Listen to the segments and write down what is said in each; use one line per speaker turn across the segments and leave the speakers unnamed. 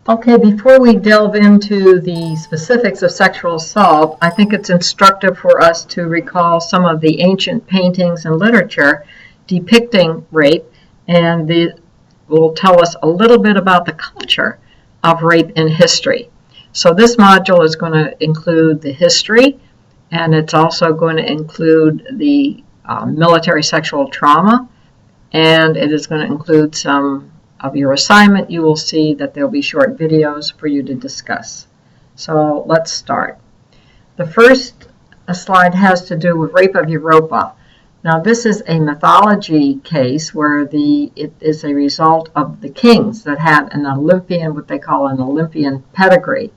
Okay, before we delve into the specifics of sexual assault, I think it's instructive for us to recall some of the ancient paintings and literature depicting rape, and will tell us a little bit about the culture of rape in history. So this module is going to include the history, and it's also going to include the military sexual trauma, and it is going to include some of your assignment. You will see that there will be short videos for you to discuss. So let's start. The first slide has to do with rape of Europa. Now this is a mythology case where it is a result of the kings that had an Olympian, what they call an Olympian pedigree.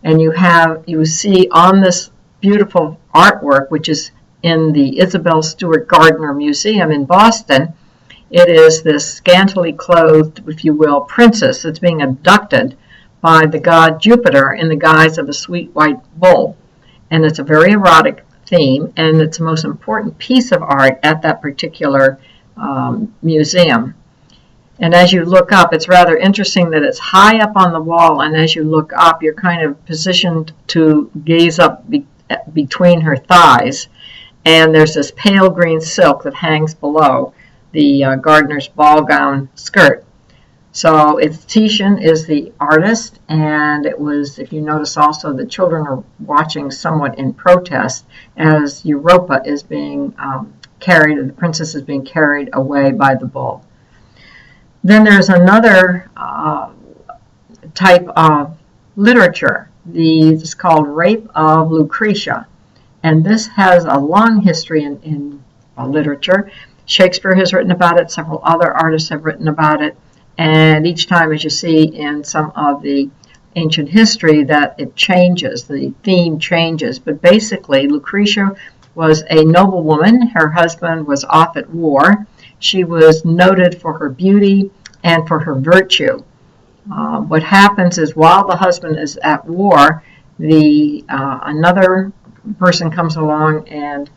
And you see on this beautiful artwork, which is in the Isabel Stewart Gardner Museum in Boston, it is this scantily clothed, if you will, princess that's being abducted by the god Jupiter in the guise of a sweet white bull. And it's a very erotic theme, and it's the most important piece of art at that particular museum. And as you look up, it's rather interesting that it's high up on the wall, and as you look up, you're kind of positioned to gaze up between her thighs, and there's this pale green silk that hangs below the gardener's ball gown skirt. So Titian is the artist, and it was, if you notice also, the children are watching somewhat in protest as Europa is being the princess is being carried away by the bull. Then there's another type of literature. It's called Rape of Lucretia, and this has a long history in literature. Shakespeare has written about it, several other artists have written about it, and each time, as you see in some of the ancient history, that it changes, the theme changes. But basically, Lucretia was a noble woman. Her husband was off at war. She was noted for her beauty and for her virtue. What happens is while the husband is at war, another person comes along and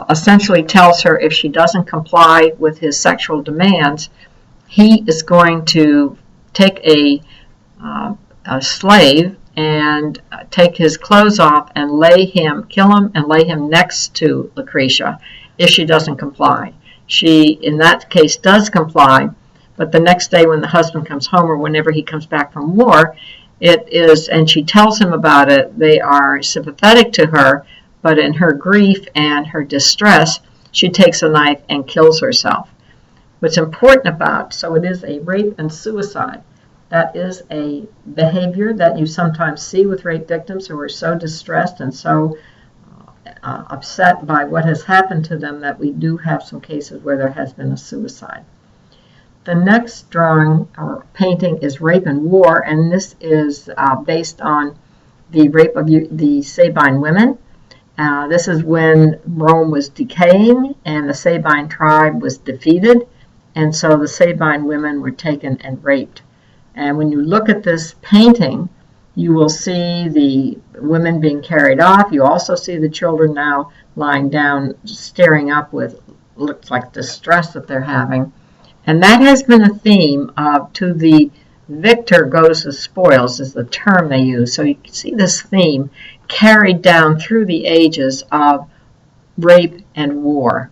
essentially tells her if she doesn't comply with his sexual demands, he is going to take a slave and take his clothes off and kill him and lay him next to Lucretia if she doesn't comply. She, in that case, does comply, but the next day when the husband comes home or whenever he comes back from war, and she tells him about it, they are sympathetic to her, but in her grief and her distress, she takes a knife and kills herself. What's important so it is a rape and suicide. That is a behavior that you sometimes see with rape victims who are so distressed and so upset by what has happened to them that we do have some cases where there has been a suicide. The next drawing or painting is Rape and War, and this is based on the rape of the Sabine women. This is when Rome was decaying and the Sabine tribe was defeated, and so the Sabine women were taken and raped. And when you look at this painting, you will see the women being carried off. You also see the children now lying down, staring up with, looks like distress that they're having. And that has been a theme to the victor goes the spoils is the term they use. So you can see this theme carried down through the ages of rape and war.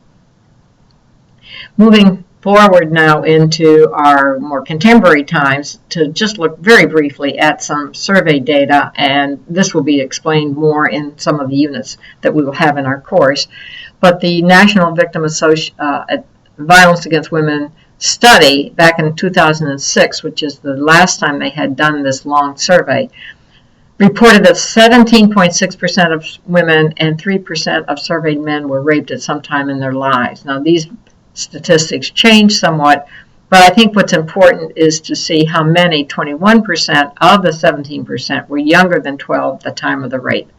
Moving forward now into our more contemporary times to just look very briefly at some survey data, and this will be explained more in some of the units that we will have in our course. But the National Victim Violence Against Women study back in 2006, which is the last time they had done this long survey, reported that 17.6% of women and 3% of surveyed men were raped at some time in their lives. Now, these statistics change somewhat, but I think what's important is to see how many, 21% of the 17%, were younger than 12 at the time of the rape,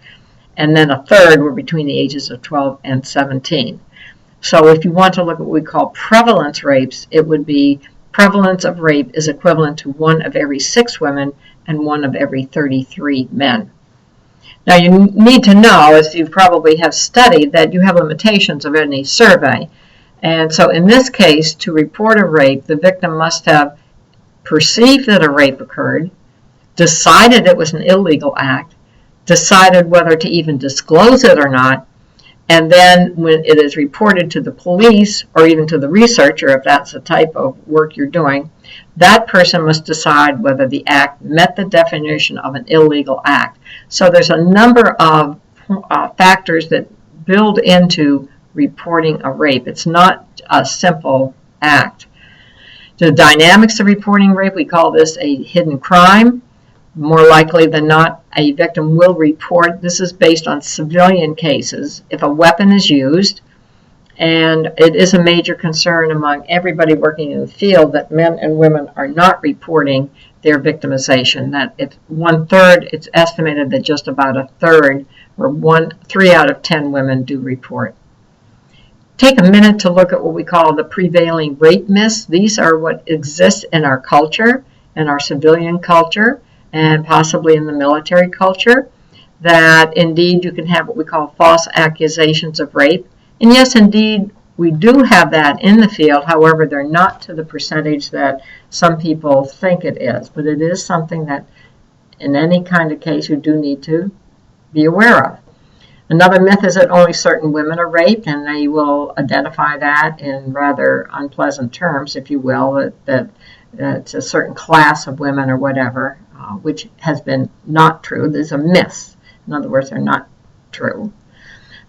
and then a third were between the ages of 12 and 17. So if you want to look at what we call prevalence rapes, it would be prevalence of rape is equivalent to 1 of every 6 women and 1 of every 33 men. Now you need to know, as you probably have studied, that you have limitations of any survey. And so in this case, to report a rape, the victim must have perceived that a rape occurred, decided it was an illegal act, decided whether to even disclose it or not, and then when it is reported to the police or even to the researcher, if that's the type of work you're doing, that person must decide whether the act met the definition of an illegal act. So there's a number of factors that build into reporting a rape. It's not a simple act. The dynamics of reporting rape, we call this a hidden crime. More likely than not, a victim will report. This is based on civilian cases. If a weapon is used, and it is a major concern among everybody working in the field that men and women are not reporting their victimization. That if 1/3, it's estimated that just about 1/3, or 3 out of 10 women do report. Take a minute to look at what we call the prevailing rape myths. These are what exists in our culture, in our civilian culture, and possibly in the military culture, that indeed you can have what we call false accusations of rape. And yes, indeed, we do have that in the field. However, they're not to the percentage that some people think it is. But it is something that in any kind of case you do need to be aware of. Another myth is that only certain women are raped, and they will identify that in rather unpleasant terms, if you will, that it's a certain class of women or whatever. Which has been not true. These are myths. In other words, they're not true.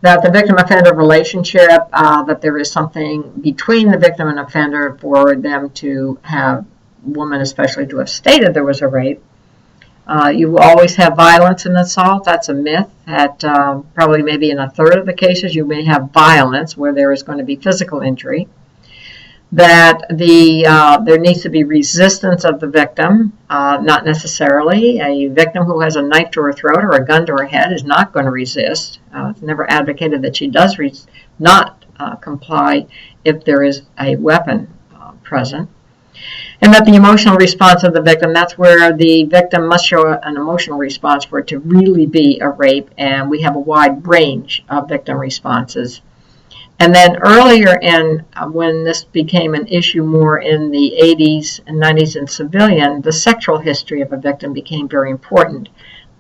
That the victim-offender relationship, that there is something between the victim and offender for them to have, women especially, to have stated there was a rape. You will always have violence in assault. That's a myth. That probably maybe in 1/3 of the cases you may have violence where there is going to be physical injury. That there needs to be resistance of the victim, not necessarily. A victim who has a knife to her throat or a gun to her head is not going to resist. It's never advocated that she does not comply if there is a weapon present. And that the emotional response of the victim, that's where the victim must show an emotional response for it to really be a rape, and we have a wide range of victim responses. And then earlier when this became an issue more in the 80s and 90s in civilian, the sexual history of a victim became very important.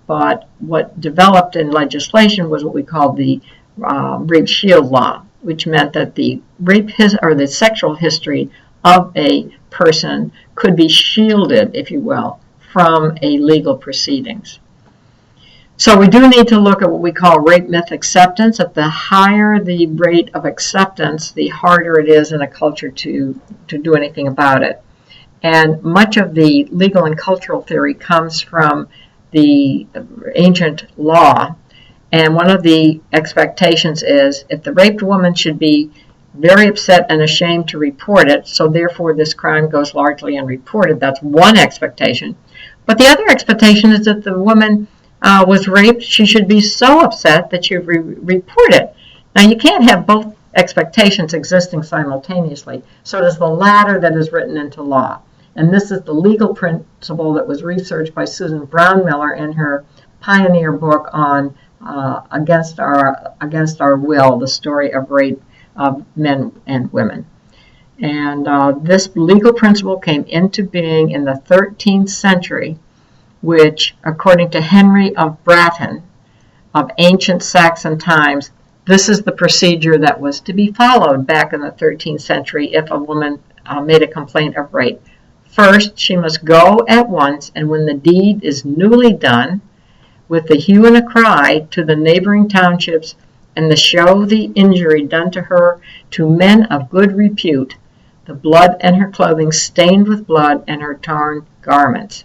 But what developed in legislation was what we called the rape shield law, which meant that the the sexual history of a person could be shielded, if you will, from a legal proceedings. So we do need to look at what we call rape myth acceptance. At the higher the rate of acceptance, the harder it is in a culture to do anything about it. And much of the legal and cultural theory comes from the ancient law. And one of the expectations is if the raped woman should be very upset and ashamed to report it, so therefore this crime goes largely unreported. That's one expectation. But the other expectation is that the woman was raped, she should be so upset that you report it. Now, you can't have both expectations existing simultaneously. So it is the latter that is written into law. And this is the legal principle that was researched by Susan Brown Miller in her pioneer book on Against Our Will, the story of rape of men and women. And this legal principle came into being in the 13th century, which, according to Henry of Bratton of ancient Saxon times, this is the procedure that was to be followed back in the 13th century if a woman made a complaint of rape. First, she must go at once, and when the deed is newly done, with the hue and a cry to the neighboring townships, and the show the injury done to her to men of good repute, the blood and her clothing stained with blood and her torn garments.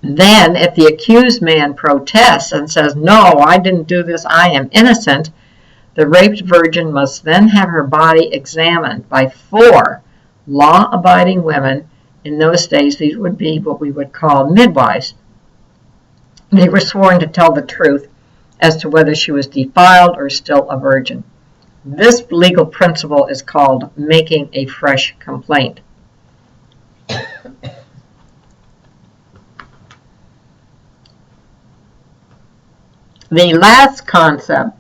Then, if the accused man protests and says, "No, I didn't do this, I am innocent," the raped virgin must then have her body examined by 4 law-abiding women. In those days, these would be what we would call midwives. They were sworn to tell the truth as to whether she was defiled or still a virgin. This legal principle is called making a fresh complaint. The last concept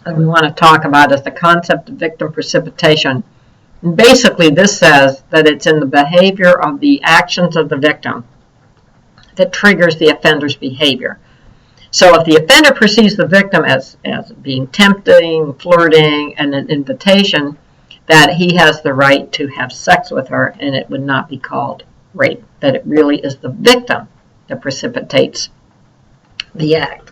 that we want to talk about is the concept of victim precipitation. Basically, this says that it's in the behavior of the actions of the victim that triggers the offender's behavior. So if the offender perceives the victim as being tempting, flirting, and an invitation, that he has the right to have sex with her, and it would not be called rape, that it really is the victim that precipitates the act.